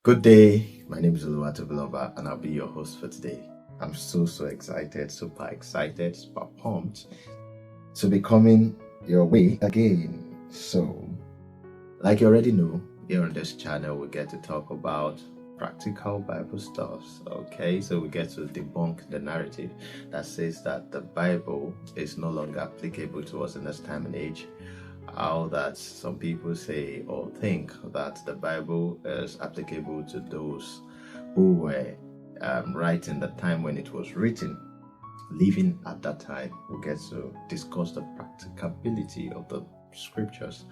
Good day, my name is Oluwatobiloba and I'll be your host for today. I'm so excited, super excited, super pumped to be coming your way again. So, like you already know, here on this channel we get to talk about practical Bible stuff. Okay, so we get to debunk the narrative that says that the Bible is no longer applicable to us in this time and age. How that some people say or think that the Bible is applicable to those who were right in the time when it was written, living at that time. We get to discuss the practicability of the scriptures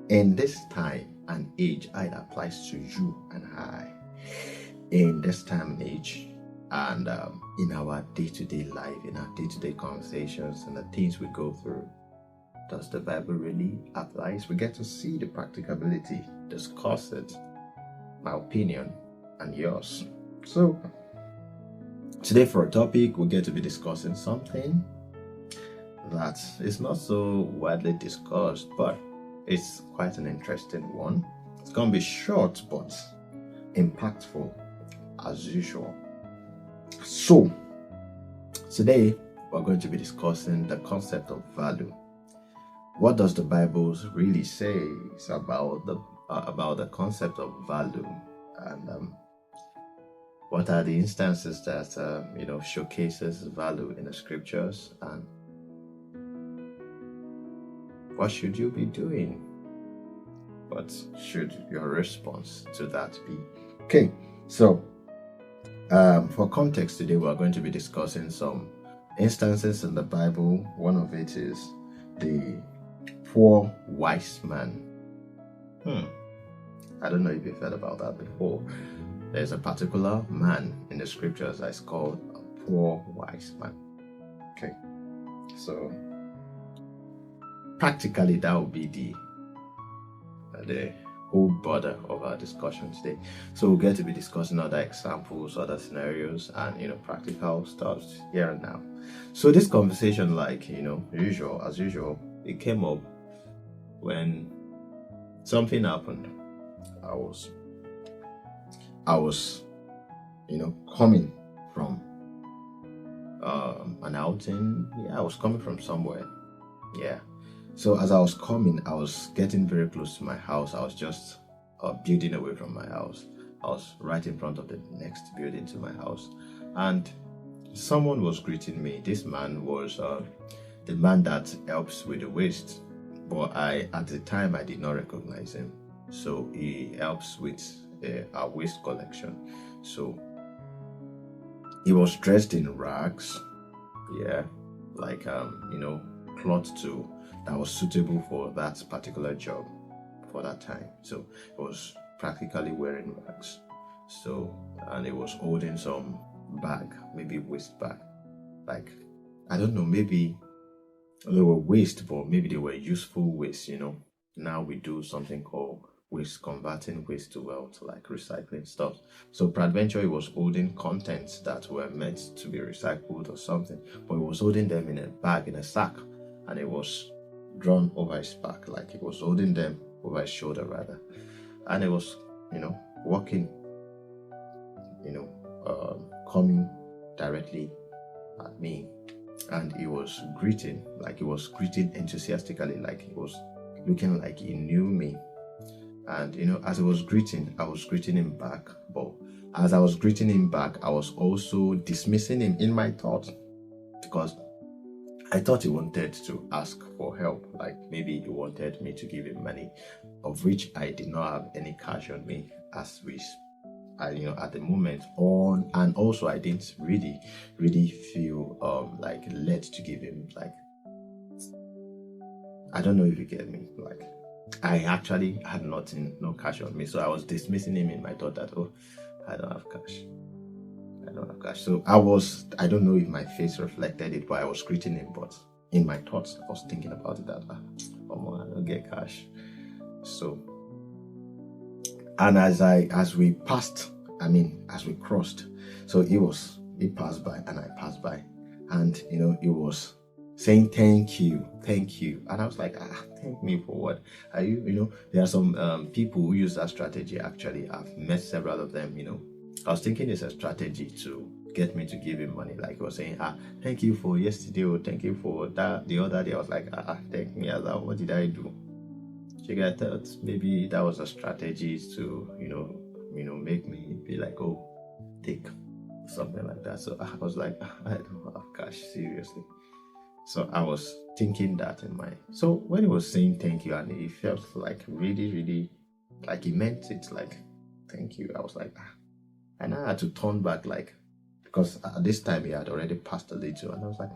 in this time and age. It applies to you and I in this time and age, and in our day-to-day life, in our day-to-day conversations, and the things we go through. Does the Bible really apply? We get to see the practicability, discuss it, my opinion and yours. So today for a topic, we get to be discussing something that is not so widely discussed, but it's quite an interesting one. It's going to be short but impactful as usual. So today we're going to be discussing the concept of value. What does the Bible really say about the concept of value, and what are the instances that showcases value in the scriptures, and what should you be doing? What should your response to that be? Okay, so for context today, we're going to be discussing some instances in the Bible. One of it is the poor wise man. I don't know if you've heard about that before. There's a particular man in the scriptures that's called a poor wise man. Okay, so practically that would be the whole border of our discussion today. So we'll get to be discussing other examples, other scenarios, and practical stuff here and now. So this conversation, as usual, it came up when something happened. I was coming from an outing. I was coming from somewhere. So as I was coming, I was getting very close to my house. I was just building away from my house. I was right in front of the next building to my house, and someone was greeting me. This man was the man that helps with the waste. But at the time, I did not recognize him. So he helps with our waste collection. So he was dressed in rags, cloth too that was suitable for that particular job for that time. So he was practically wearing rags. So, and he was holding some bag, maybe waste bag, I don't know, maybe they were waste, but maybe they were useful waste. Now we do something called waste, converting waste to wealth, like recycling stuff. So peradventure, he was holding contents that were meant to be recycled or something, but he was holding them in a bag, in a sack, and it was drawn over his back, like he was holding them over his shoulder rather, and it was walking, coming directly at me. And he was greeting enthusiastically, like he was looking like he knew me. And as he was greeting, I was greeting him back. But as I was greeting him back, I was also dismissing him in my thoughts, because I thought he wanted to ask for help. Like maybe he wanted me to give him money, of which I did not have any cash on me at the moment on, and also I didn't really feel led to give him, I don't know if you get me, I actually had no cash on me. So I was dismissing him in my thought that, I don't have cash. So I don't know if my face reflected it, but I was greeting him, but in my thoughts I was thinking about it that I don't get cash. So, and as we crossed, so he passed by and I passed by, and he was saying thank you, thank you. And I was like, thank me for what? Are you, there are some people who use that strategy. Actually, I've met several of them. I was thinking it's a strategy to get me to give him money. Like he was saying, thank you for yesterday, or thank you for that the other day. I was like, thank me. What did I do? I thought maybe that was a strategy to, make me be like, oh, take something like that. So I was like, I don't have cash, seriously. So I was thinking that in mind. So when he was saying thank you, and he felt like really, really, like he meant it, like thank you, I was like, and I had to turn back, like, because at this time he had already passed a little, and I was like,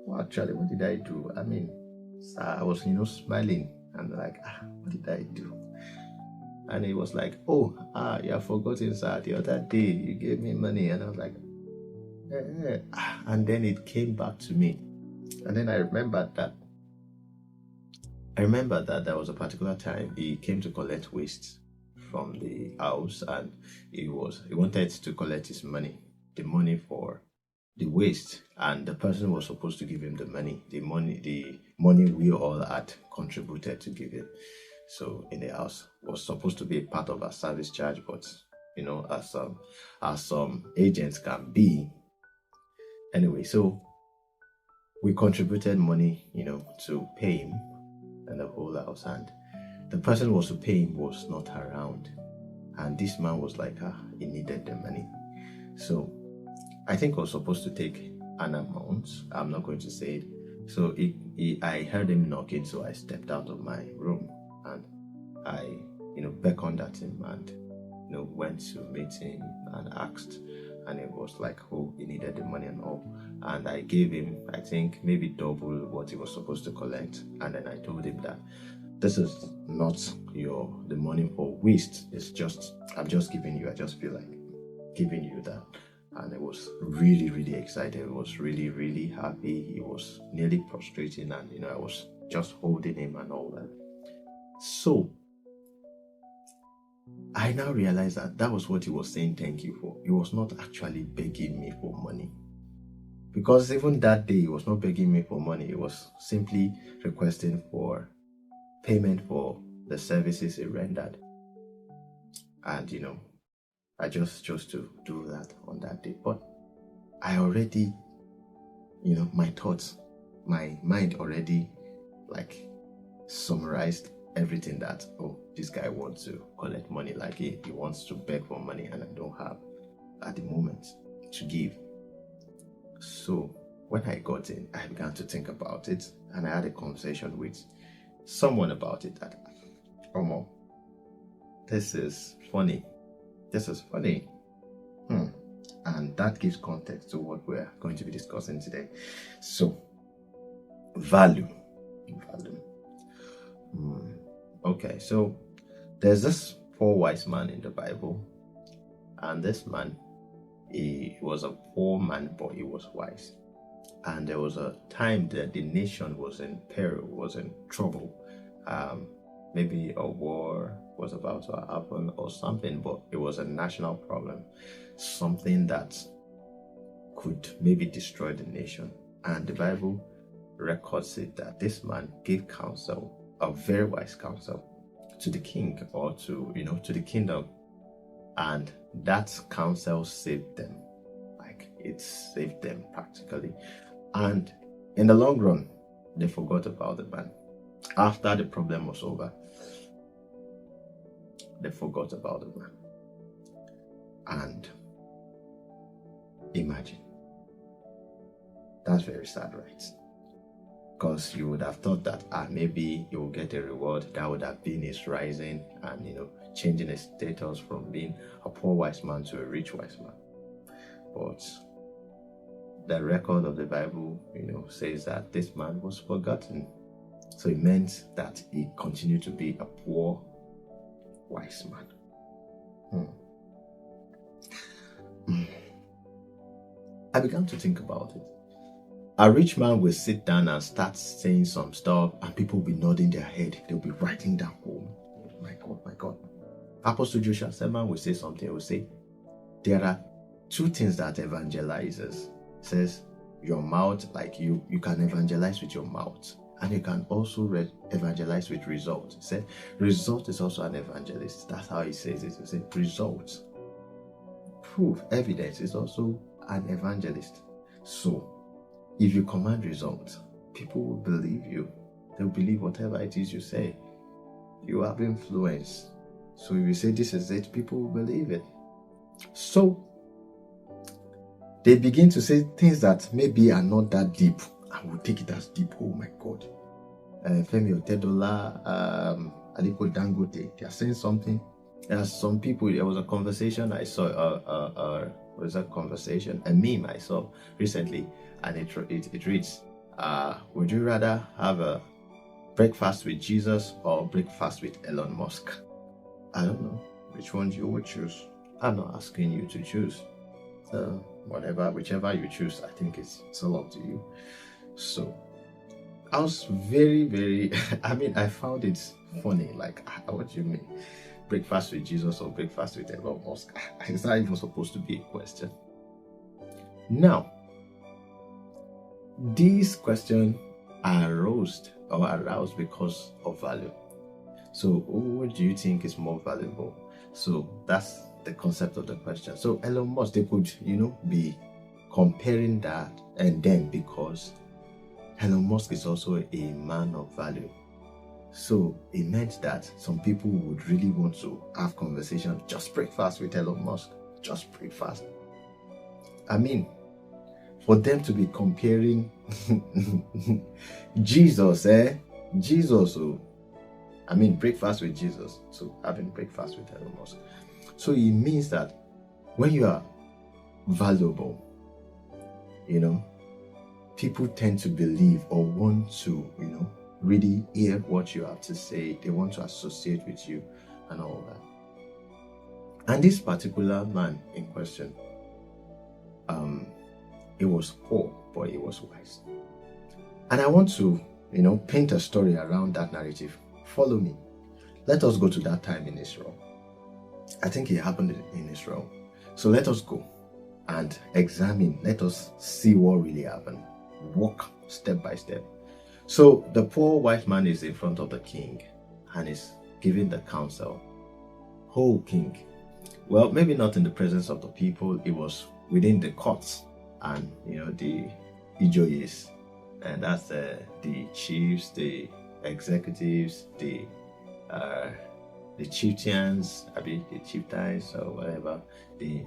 well, actually, what did I do? I mean, so I was, smiling and like, what did I do? And he was like, oh, you have forgotten, sir. The other day you gave me money, and I was like, and then it came back to me. And then I remembered that there was a particular time he came to collect waste from the house, and he wanted to collect his money, the money for the waste, and the person was supposed to give him the money we all had contributed to give him. So in the house was supposed to be a part of our service charge, but as some agents can be. Anyway, so we contributed money, to pay him and the whole house, and the person who was to pay him was not around, and this man was like, he needed the money. So I think I was supposed to take an amount. I'm not going to say it. So I heard him knocking, so I stepped out of my room and I, beckoned at him and, went to meet him and asked, and it was like, oh, he needed the money and all. And I gave him, I think, maybe double what he was supposed to collect. And then I told him that this is not the money for waste. I'm just giving you, I just feel like giving you that. And it was really, really excited. It was really, really happy. He was nearly prostrating, and I was just holding him and all that. So I now realized that was what he was saying thank you for. He was not actually begging me for money. Because even that day, he was not begging me for money. He was simply requesting for payment for the services he rendered. And, I just chose to do that on that day. But I already, my thoughts, my mind already like summarized everything that, oh, this guy wants to collect money, like he wants to beg for money, and I don't have at the moment to give. So when I got in, I began to think about it, and I had a conversation with someone about it. That, this is funny. And that gives context to what we're going to be discussing today. So, value. Okay, so there's this poor wise man in the Bible, and this man, he was a poor man, but he was wise. And there was a time that the nation was in peril, was in trouble. Maybe a war was about to happen or something, but it was a national problem, something that could maybe destroy the nation. And the Bible records it that this man gave counsel, a very wise counsel, to the king, or to the kingdom, and that counsel saved them. Like, it saved them practically. And in the long run, they forgot about the man. After the problem was over, they forgot about the man. And imagine, that's very sad, right? Because you would have thought that maybe he will get a reward. That would have been his rising and changing his status from being a poor wise man to a rich wise man. But the record of the Bible says that this man was forgotten. So it meant that he continued to be a poor wise man. I began to think about it. A rich man will sit down and start saying some stuff, and people will be nodding their head. They'll be writing down, oh my God. Apostle Joshua Selman will say something. He will say, there are two things that evangelizers says. your mouth, like you can evangelize with your mouth, and you can also evangelize with result. He said result is also an evangelist. That's how he says it. He said result, proof, evidence is also an evangelist. So if you command result, people will believe you. They'll believe whatever it is you say. You have influence. So if you say this is it, people will believe it. So they begin to say things that maybe are not that deep. I will take it as deep. Oh my God. Femi Otedola, Aliko Dangote, they are saying something. There are some people, there was a conversation I saw, a meme I saw recently, and it reads, would you rather have a breakfast with Jesus or breakfast with Elon Musk? I don't know which one you would choose. I'm not asking you to choose. So whichever you choose, I think it's all up to you. So I was very, very, I found it funny. Like, what do you mean? Breakfast with Jesus or breakfast with Elon Musk? It's not even supposed to be a question. Now, these questions are aroused because of value. So what do you think is more valuable? So that's the concept of the question. So Elon Musk, they could, be comparing that, and then because Elon Musk is also a man of value. So it meant that some people would really want to have conversation, just breakfast with Elon Musk, just breakfast. For them to be comparing Jesus, breakfast with Jesus. So having breakfast with Elon Musk. So it means that when you are valuable, people tend to believe or want to, really hear what you have to say. They want to associate with you and all that. And this particular man in question, he was poor, but he was wise. And I want to, paint a story around that narrative. Follow me. Let us go to that time in Israel. I think it happened in Israel. So let us go and examine. Let us see what really happened. Walk step by step. So the poor white man is in front of the king and is giving the counsel. Oh, king. Well, maybe not in the presence of the people. It was within the courts and, the outweighs. And that's the chiefs, the executives, the chieftains, the chieftains or whatever, the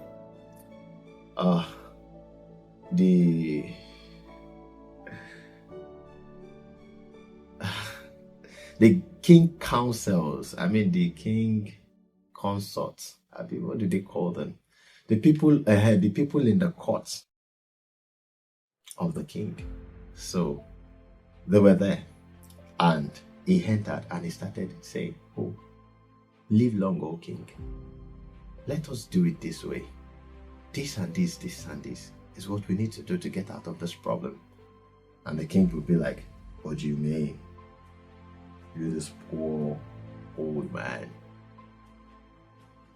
king councils, the king consorts, what do they call them? The people in the courts of the king. So they were there, and he entered and he started saying, oh, live long, O king. Let us do it this way. This and this and this is what we need to do to get out of this problem. And the king would be like, what do you mean? You're this poor old man.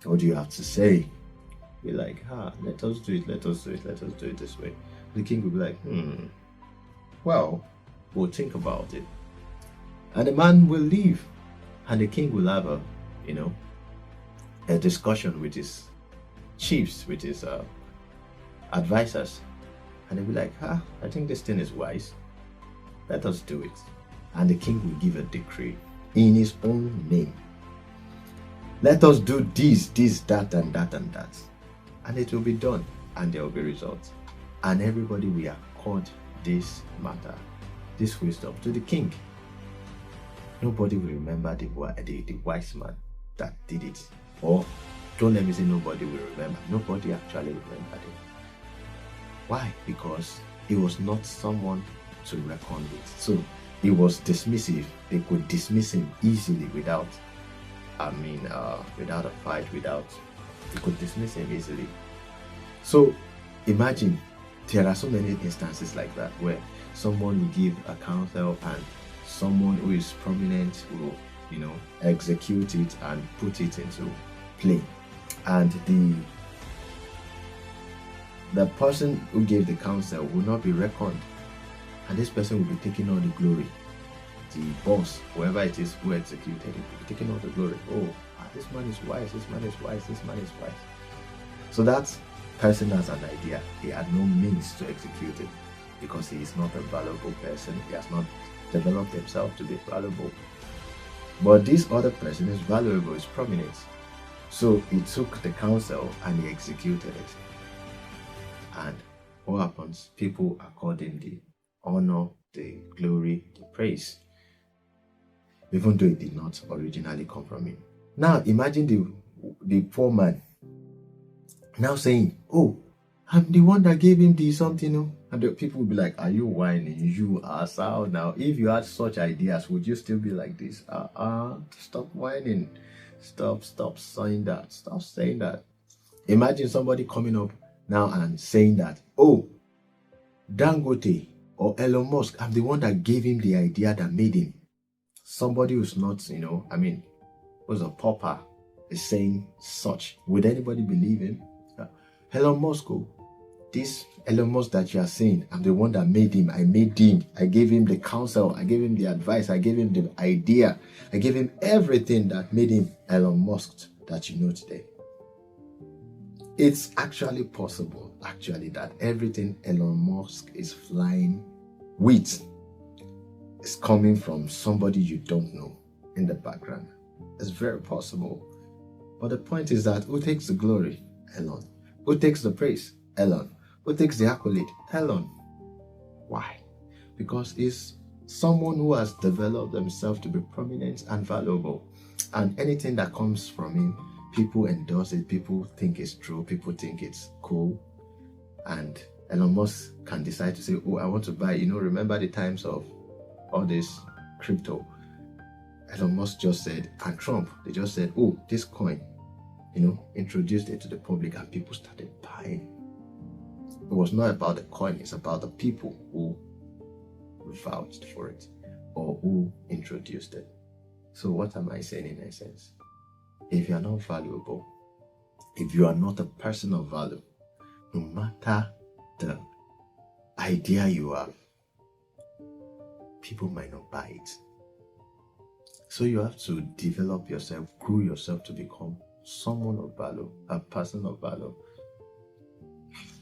What do you have to say? Be like, let us do it this way. The king would be like, well, we'll think about it. And the man will leave, and the king will have a discussion with his chiefs, with his advisors, and they'll be like, I think this thing is wise. Let us do it. And the king will give a decree in his own name. Let us do this, that, and that, and that. And it will be done, and there will be results. And everybody will accord this matter, this wisdom to the king. Nobody will remember the wise man that did it. Or don't let me say nobody will remember. Nobody actually remembered it. Why? Because he was not someone to reckon with. So he was dismissive. They could dismiss him easily without a fight, they could dismiss him easily. So imagine, there are so many instances like that where someone will give a counsel and someone who is prominent will, execute it and put it into play. And the person who gave the counsel will not be reckoned, and this person will be taking all the glory. The boss, whoever it is who executed it, will be taking all the glory. Oh, this man is wise, this man is wise, this man is wise. So that person has an idea. He had no means to execute it because he is not a valuable person. He has not developed himself to be valuable. But this other person is valuable, is prominent. So he took the counsel and he executed it. And what happens? People accord him the honor, the glory, the praise, even though it did not originally come from him. Now imagine the poor man now saying, oh, I'm the one that gave him the something. And the people will be like, are you whining? You are sound now. If you had such ideas, would you still be like this? Stop whining. Stop saying that. Stop saying that. Imagine somebody coming up now and saying that, oh, Dangote or Elon Musk, I'm the one that gave him the idea that made him. Somebody who's not, who's a pauper is saying such. Would anybody believe him? Elon Musk, this Elon Musk that you are saying, I'm the one that made him. I made him. I gave him the counsel. I gave him the advice. I gave him the idea. I gave him everything that made him Elon Musk that you know today. It's actually possible, that everything Elon Musk is flying with is coming from somebody you don't know in the background. It's very possible. But the point is that who takes the glory? Elon. Who takes the praise? Elon. Who takes the accolade? Elon. Why? Because he's someone who has developed himself to be prominent and valuable. And anything that comes from him, people endorse it, people think it's true, people think it's cool. And Elon Musk can decide to say, oh, I want to buy, remember the times of all this crypto. Elon Musk just said, and Trump, they just said, oh, this coin, introduced it to the public and people started buying. It was not about the coin, it's about the people who vouched for it or who introduced it. So what am I saying in essence? If you are not valuable, if you are not a person of value, no matter the idea you have, people might not buy it. So you have to develop yourself, grow yourself to become someone of value, a person of value.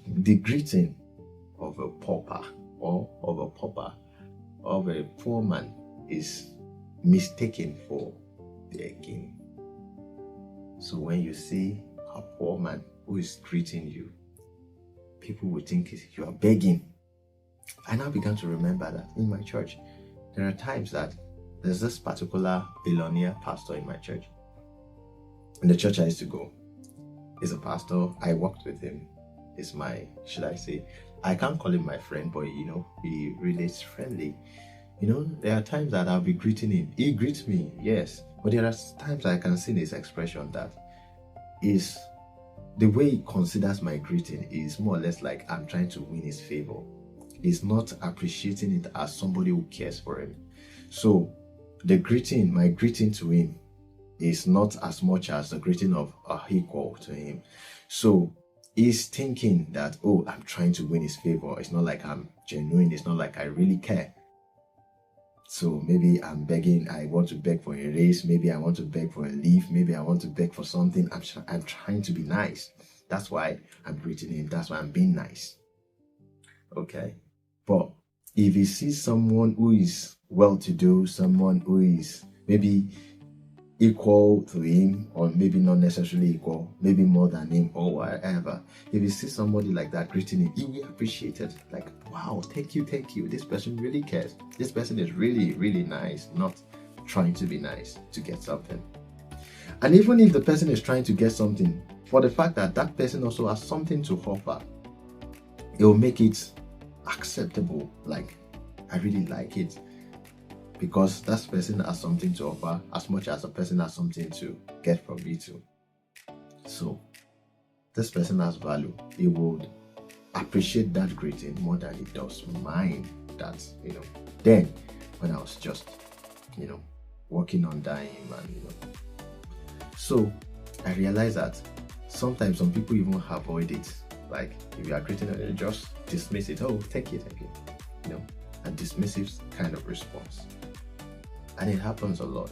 The greeting of a pauper or of a poor man is mistaken for their gain. So when you see a poor man who is greeting you, people will think you are begging. I now began to remember that in my church, there are times that there's this particular billionaire pastor in my church. In the church I used to go, he's a pastor. I worked with him. He's my, I can't call him my friend, but he relates friendly. There are times that I'll be greeting him. He greets me, yes. But there are times I can see his expression that is the way he considers my greeting is more or less like I'm trying to win his favor. He's not appreciating it as somebody who cares for him. So my greeting to him is not as much as the greeting of a equal to him. So he's thinking that, oh, I'm trying to win his favor. It's not like I'm genuine. It's not like I really care. So maybe I'm begging, I want to beg for a raise. Maybe I want to beg for a leave. Maybe I want to beg for something. I'm trying to be nice. That's why I'm greeting him. That's why I'm being nice. Okay. But if he sees someone who is well-to-do, someone who is maybe equal to him, or maybe not necessarily equal, maybe more than him or whatever, if you see somebody like that greeting him, he will appreciate it. Like, wow, thank you. This person really cares. This person is really, really nice, not trying to be nice to get something. And even if the person is trying to get something, for the fact that that person also has something to offer, it will make it acceptable. Like, I really like it, because that person has something to offer as much as a person has something to get from me too. So this person has value. He would appreciate that greeting more than he does mine. That, then when I was just, working under him and, so I realized that sometimes some people even avoid it. Like if you are greeting them, you just dismiss it. Oh, thank you, you know, a dismissive kind of response. And it happens a lot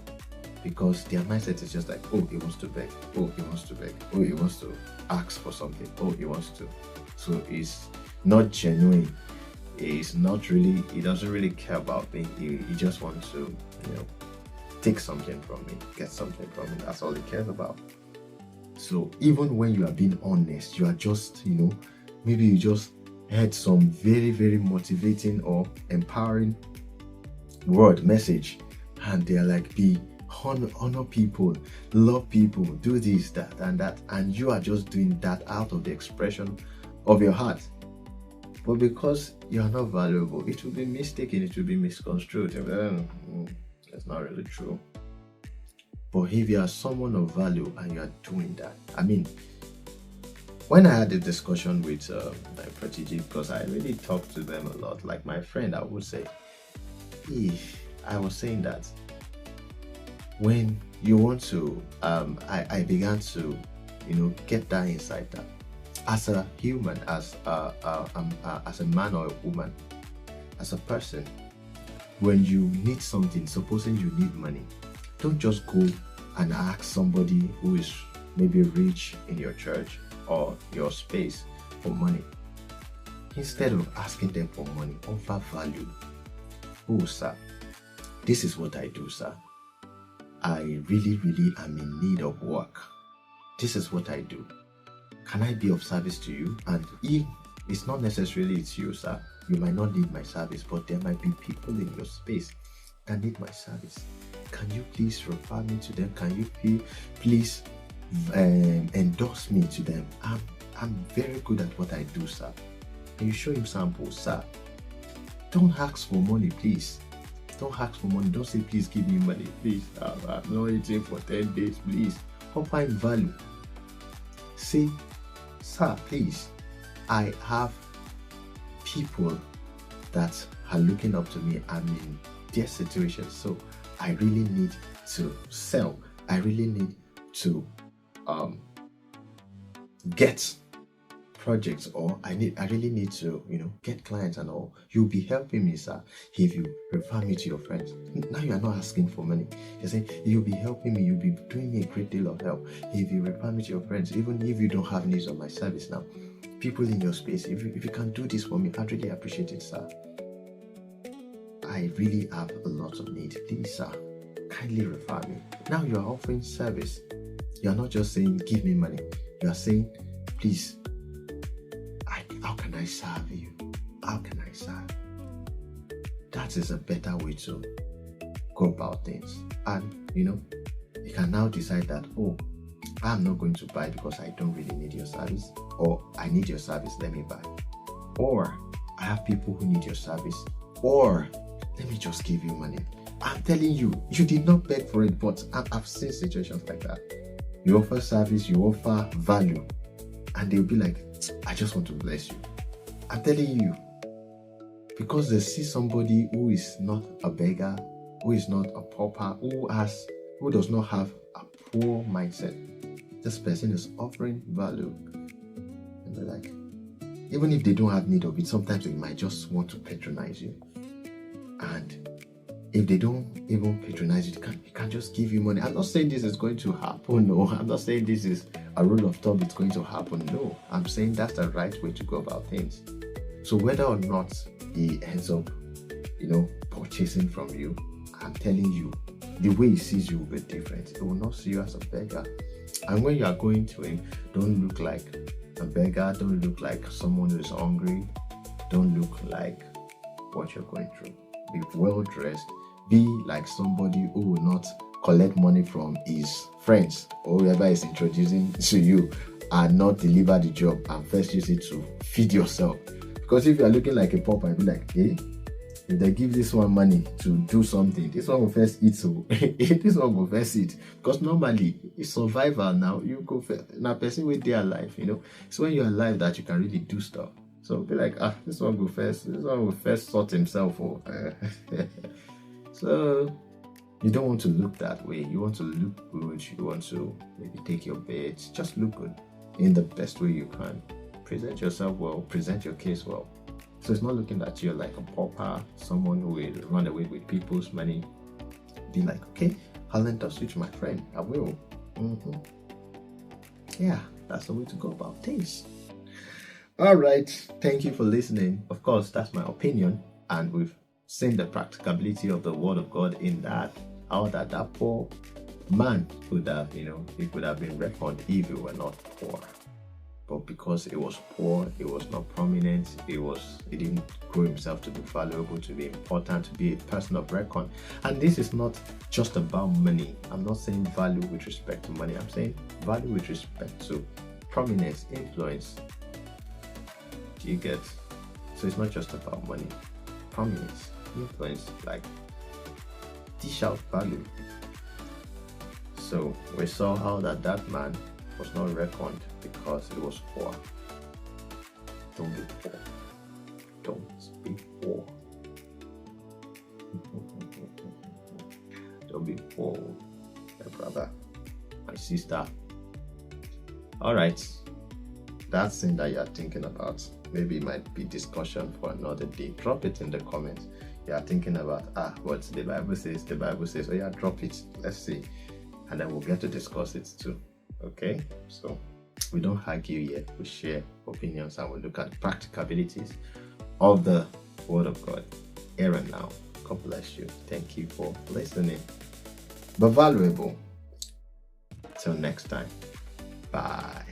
because their mindset is just like, oh, he wants to beg, oh, he wants to beg, oh, he wants to ask for something, oh, he wants to. So it's not genuine. It's not really, he doesn't really care about me. He just wants to, take something from me, get something from me. That's all he cares about. So even when you are being honest, you are just, maybe you just heard some very, very motivating or empowering message, and they're like, be honor people, love people, do this, that, and that, and you are just doing that out of the expression of your heart. But because you are not valuable, it will be mistaken, it will be misconstrued. That's not really true. But if you are someone of value and you are doing that, when I had a discussion with my protege, because I really talked to them a lot, like my friend, I would say, I was saying that when you want to, I began to, get that insight that as a human, as a man or a woman, as a person, when you need something, supposing you need money, don't just go and ask somebody who is maybe rich in your church or your space for money. Instead of asking them for money, offer value. Oh, sir, this is what I do, sir. I really, really am in need of work. This is what I do. Can I be of service to you? And if it's not necessarily it's you, sir, you might not need my service, but there might be people in your space that need my service. Can you please refer me to them? Can you please endorse me to them? I'm very good at what I do, sir. Can you show him samples, sir? Don't ask for money, please. Don't ask for money. Don't say, please give me money, please. I'm not eating for 10 days, please. Offer him value. Say, sir, please, I have people that are looking up to me. I'm in their situation, so I really need to sell. I really need to get projects, or I really need to, get clients and all. You'll be helping me, sir, if you refer me to your friends. Now you are not asking for money. You're saying you'll be helping me, you'll be doing me a great deal of help if you refer me to your friends, even if you don't have needs of my service now. People in your space, if you can do this for me, I'd really appreciate it, sir. I really have a lot of need. Please, sir, kindly refer me. Now you are offering service. You are not just saying, give me money. You are saying, please, how can I serve you? How can I serve? That is a better way to go about things. And, you can now decide that, oh, I'm not going to buy because I don't really need your service, or I need your service, let me buy. Or I have people who need your service, or let me just give you money. I'm telling you, you did not beg for it, but I've seen situations like that. You offer service, you offer value, and they'll be like, I just want to bless you. I'm telling you, because they see somebody who is not a beggar, who is not a pauper, who does not have a poor mindset. This person is offering value, and they're like, even if they don't have need of it, sometimes they might just want to patronize you. And if they don't even patronize you, they can just give you money. I'm not saying this is going to happen. No, I'm not saying this is a rule of thumb, it's going to happen. No, I'm saying that's the right way to go about things. So whether or not he ends up, purchasing from you, I'm telling you, the way he sees you will be different. He will not see you as a beggar. And when you are going to him, don't look like a beggar. Don't look like someone who is hungry. Don't look like what you're going through. Be well dressed. Be like somebody who will not collect money from his friends or whoever is introducing to you and not deliver the job and first use it to feed yourself. Because if you are looking like a pauper, you'll be like, hey, if they give this one money to do something, this one will first eat. So this one will first eat. Because normally it's survival now. You go now, person with their life, It's when you're alive that you can really do stuff. So be like, this one will first sort himself. So you don't want to look that way. You want to look good. You want to maybe take your bets. Just look good in the best way you can. present yourself well, present your case well. So it's not looking at you like a pauper, someone who will run away with people's money. Be like, okay, I'll lend us you to my friend. I will. Yeah, that's the way to go about things. All right. Thank you for listening. Of course, that's my opinion. And we've seen the practicability of the word of God in that, how that poor man could have, he could have been reckoned if he were not poor. But because he was poor, he was not prominent, he didn't grow himself to be valuable, to be important, to be a person of record. And this is not just about money. I'm not saying value with respect to money. I'm saying value with respect to prominence, influence. Do you get? So it's not just about money. Prominence, influence, like dish out value. So we saw how that man was not reckoned because he was poor. Don't be poor. Don't be poor. Don't be poor, my brother, my sister. Alright, that's thing that you're thinking about. Maybe it might be discussion for another day. Drop it in the comments. You're thinking about, what the Bible says. The Bible says, oh yeah, drop it. Let's see. And then we'll get to discuss it too. Okay? So we don't argue yet. We share opinions and we look at the practicabilities of the Word of God here and now. God bless you. Thank you for listening. But valuable. Till next time. Bye.